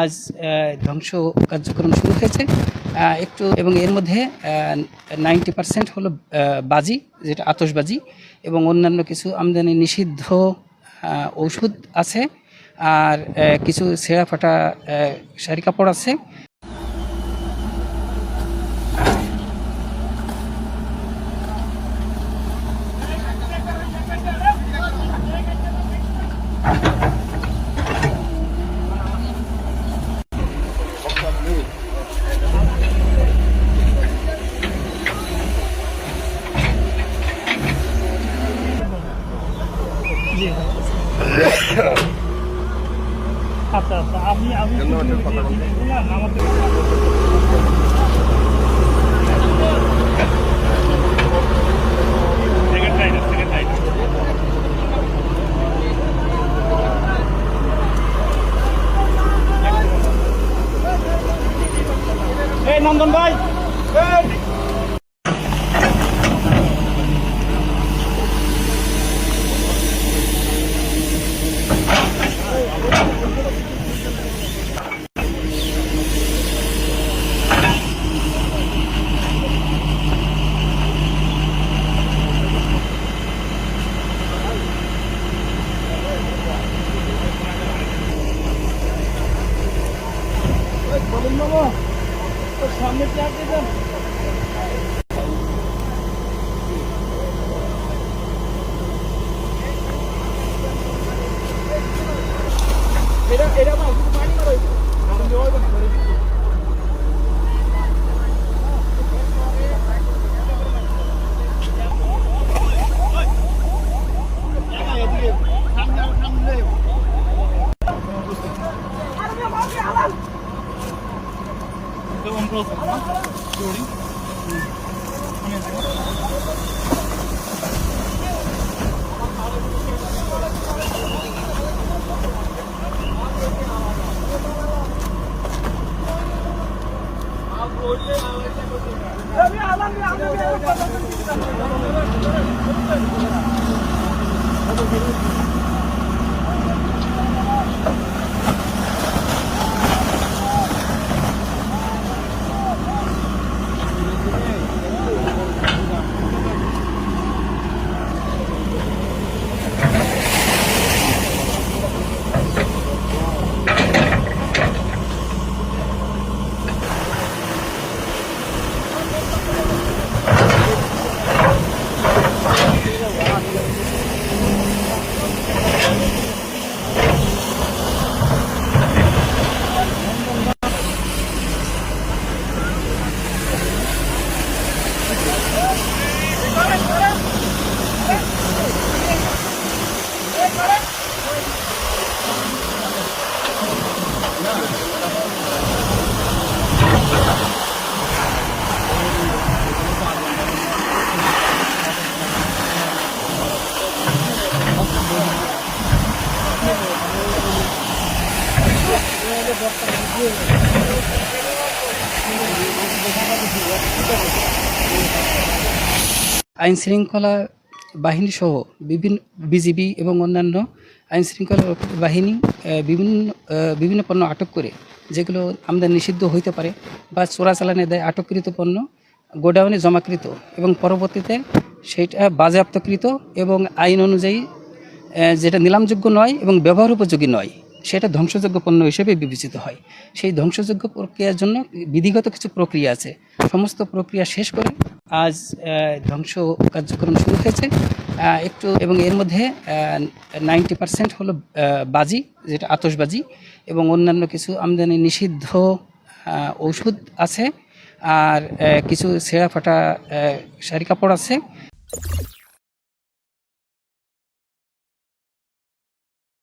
আজ ধ্বংস কার্যক্রম শুরু হয়েছে একটু, এবং এর মধ্যে 90% হলো বাজি, যেটা আতশবাজি, এবং অন্যান্য কিছু আমদানি নিষিদ্ধ ঔষধ আছে, আর কিছু ছেঁড়া ফাটা শাড়ি কাপড় আছে। আচ্ছা আচ্ছা, আমি আমাকে এই নন্দন ভাই, বলুন বাবা, সামনে চেয়ার দিবেন। এটা পানি মারো। আইন শৃঙ্খলা বাহিনী সহ বিভিন্ন বিজিবি এবং অন্যান্য আইন শৃঙ্খলা বাহিনী বিভিন্ন পণ্য আটক করে, যেগুলো আমদানি নিষিদ্ধ হইতে পারে বা চোরাচালানের দায়ে আটককৃত পণ্য গোডাউনে জমাকৃত এবং পরবর্তীতে সেইটা বাজেয়াপ্তকৃত এবং আইন অনুযায়ী যেটা নিলামযোগ্য নয় এবং ব্যবহার উপযোগী নয়, সেটা ধ্বংসযোগ্য পণ্য হিসেবে বিবেচিত হয়। সেই ধ্বংসযোগ্য প্রক্রিয়ার জন্য বিধিগত কিছু প্রক্রিয়া আছে। সমস্ত প্রক্রিয়া শেষ করে আজ ধ্বংস কার্যক্রম শুরু হয়েছে একটু, এবং এর মধ্যে 90% হলো বাজি, যেটা আতশবাজি, এবং অন্যান্য কিছু আমদানি নিষিদ্ধ ঔষধ আছে, আর কিছু ছেঁড়া ফাটা শাড়ি কাপড় আছে।